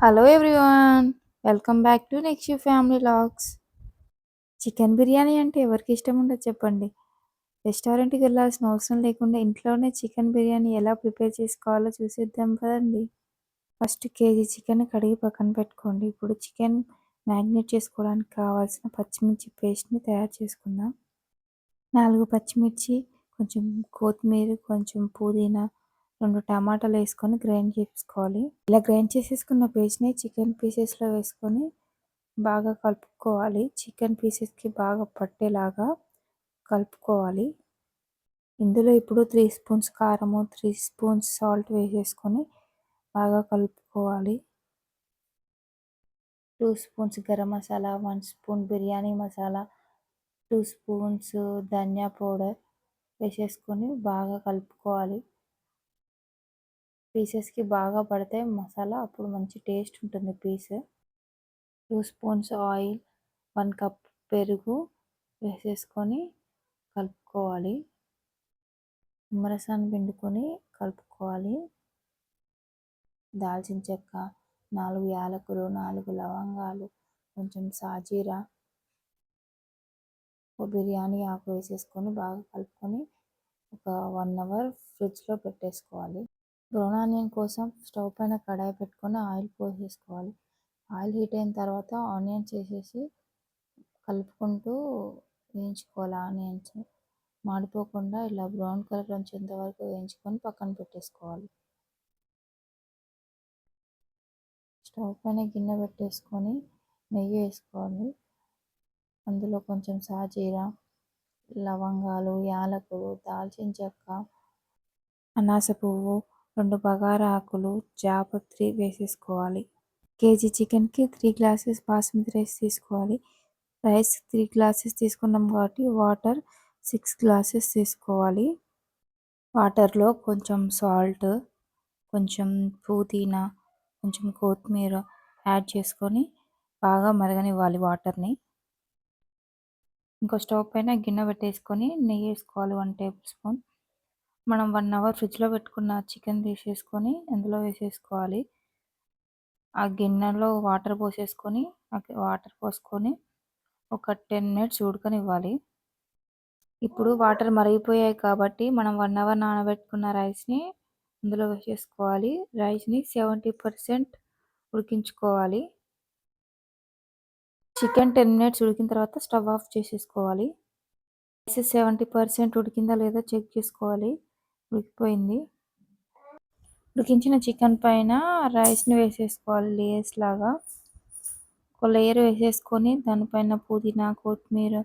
Hello everyone! Welcome back to next family vlogs. Chicken biryani అంటే ఎవరికి ఇష్టం ఉండదు చెప్పండి. రెస్టారెంట్‌కి వెళ్ళాల్సిన అవసరం లేకుండా ఇంట్లోనే చికెన్ బిర్యానీ ఎలా ప్రిపేర్ చేసుకోవాలో చూసేద్దాం పదండి. ఫస్ట్ కేజీ చికెన్ కడిగి పక్కన పెట్టుకోండి. ఇప్పుడు చికెన్ మ్యారినేట్ చేసుకోవడానికి కావాల్సిన పచ్చిమిర్చి పేస్ట్‌ని తయారు చేసుకుందాం. 4 పచ్చిమిర్చి, కొంచెం కొత్తిమీర, కొంచెం పుదీనా, 2 టమాటాలు వేసుకొని గ్రైండ్ చేసుకోవాలి. ఇలా గ్రైండ్ చేసేసుకున్న పేస్ట్‌ని చికెన్ పీసెస్‌లో వేసుకొని బాగా కలుపుకోవాలి. చికెన్ పీసెస్‌కి బాగా పట్టేలాగా కలుపుకోవాలి. ఇందులో ఇప్పుడు 3 స్పూన్స్ కారము, 3 స్పూన్స్ సాల్ట్ వేసేసుకొని బాగా కలుపుకోవాలి. 2 spoons garam masala, 1 spoon biryani masala, 2 spoons ధనియా పౌడర్ వేసేసుకొని బాగా కలుపుకోవాలి. పీసెస్‌కి బాగా పడితే మసాలా అప్పుడు మంచి టేస్ట్ ఉంటుంది పీస్. 2 స్పూన్స్ ఆయిల్, 1 కప్ పెరుగు వేసేసుకొని కలుపుకోవాలి. నిమ్మరసాన్ని పిండుకొని కలుపుకోవాలి. దాల్చిన చెక్క, 4 యాలకులు, 4 లవంగాలు, కొంచెం సాజీరా, ఒక బిర్యానీ ఆకు వేసేసుకొని బాగా కలుపుకొని ఒక 1 అవర్ ఫ్రిడ్జ్‌లో పెట్టేసుకోవాలి. బ్రౌన్ ఆనియన్ కోసం స్టవ్ పైన కడాయి పెట్టుకొని ఆయిల్ పోసేసుకోవాలి. ఆయిల్ హీట్ అయిన తర్వాత ఆనియన్స్ వేసేసి కలుపుకుంటూ వేయించుకోవాలి. ఆనియన్స్ మాడిపోకుండా ఇలా బ్రౌన్ కలర్ వచ్చేంత వరకు వేయించుకొని పక్కన పెట్టేసుకోవాలి. స్టవ్ పైన గిన్నె పెట్టేసుకొని నెయ్యి వేసుకోవాలి. అందులో కొంచెం సాజీరా, లవంగాలు, యాలకులు, దాల్చిన చెక్క, అనాస పువ్వు, 2 బగారా ఆకులు, జాపత్రి వేసేసుకోవాలి. కేజీ చికెన్‌కి 3 గ్లాసెస్ బాస్మతి రైస్ తీసుకోవాలి. రైస్ 3 గ్లాసెస్ తీసుకున్నాం కాబట్టి వాటర్ 6 గ్లాసెస్ తీసుకోవాలి. వాటర్లో కొంచెం సాల్ట్, కొంచెం పుదీనా, కొంచెం కొత్తిమీర యాడ్ చేసుకొని బాగా మరగనివ్వాలి వాటర్ని. ఇంకో స్టవ్ పైన గిన్నె పెట్టేసుకొని నెయ్యి వేసుకోవాలి 1 టేబుల్ స్పూన్. మనం 1 అవర్ ఫ్రిడ్జ్లో పెట్టుకున్న చికెన్ తీసేసుకొని అందులో వేసేసుకోవాలి. ఆ గిన్నెలో వాటర్ పోసేసుకొని ఒక 10 మినిట్స్ ఉడకనివ్వాలి. ఇప్పుడు వాటర్ మరిగిపోయాయి కాబట్టి మనం 1 అవర్ నానబెట్టుకున్న రైస్ని అందులో వేసేసుకోవాలి. రైస్ని 70% ఉడికించుకోవాలి. చికెన్ 10 మినిట్స్ ఉడికిన తర్వాత స్టవ్ ఆఫ్ చేసేసుకోవాలి. రైస్ 70% ఉడికిందా లేదా చెక్ చేసుకోవాలి. ఉడికిపోయింది. ఉడికించిన చికెన్ పైన రైస్ని వేసేసుకోవాలి లేయర్స్ లాగా. ఒక లేయర్ వేసేసుకొని దానిపైన పుదీనా, కొత్తిమీర,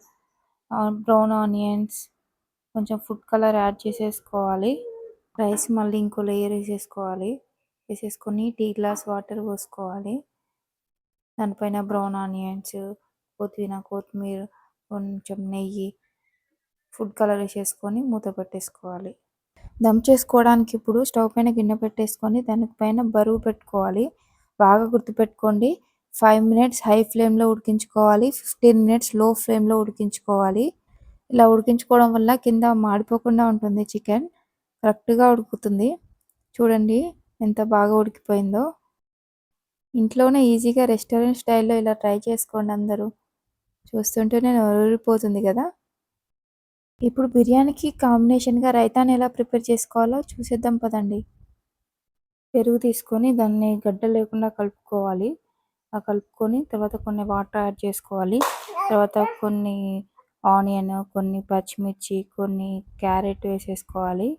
బ్రౌన్ ఆనియన్స్, కొంచెం ఫుడ్ కలర్ యాడ్ చేసేసుకోవాలి. రైస్ మళ్ళీ ఇంకో లేయర్ వేసేసుకోవాలి. వేసేసుకొని టీ గ్లాస్ వాటర్ పోసుకోవాలి. దానిపైన బ్రౌన్ ఆనియన్స్, పుదీనా, కొత్తిమీర, కొంచెం నెయ్యి, ఫుడ్ కలర్ వేసేసుకొని మూత పెట్టేసుకోవాలి. దమ్ చేసుకోవడానికి ఇప్పుడు స్టవ్ పైన గిన్నె పెట్టేసుకొని దానిపైన బరువు పెట్టుకోవాలి. బాగా గుర్తుపెట్టుకోండి, 5 మినిట్స్ హై ఫ్లేమ్లో ఉడికించుకోవాలి, 15 మినిట్స్ లో ఫ్లేమ్లో ఉడికించుకోవాలి. ఇలా ఉడికించుకోవడం వల్ల కింద మాడిపోకుండా ఉంటుంది. చికెన్ కరెక్ట్గా ఉడుకుతుంది. చూడండి ఎంత బాగా ఉడికిపోయిందో. ఇంట్లోనే ఈజీగా రెస్టారెంట్ స్టైల్లో ఇలా ట్రై చేసుకోండి అందరూ. చూస్తుంటేనే నోరూరిపోతుంది కదా. ఇప్పుడు బిర్యానీకి కాంబినేషన్గా రైతాని ఎలా ప్రిపేర్ చేసుకోవాలో చూసేద్దాం పదండి. పెరుగు తీసుకొని దాన్ని గడ్డ లేకుండా కలుపుకోవాలి. కలుపుకొని తర్వాత కొన్ని వాటర్ యాడ్ చేసుకోవాలి. తర్వాత కొన్ని ఆనియన్, కొన్ని పచ్చిమిర్చి, కొన్ని క్యారెట్ వేసేసుకోవాలి.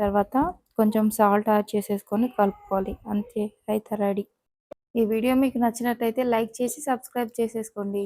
తర్వాత కొంచెం సాల్ట్ యాడ్ చేసేసుకొని కలుపుకోవాలి. అంతే, రైతా రెడీ. ఈ వీడియో మీకు నచ్చినట్లయితే లైక్ చేసి సబ్స్క్రైబ్ చేసేసుకోండి.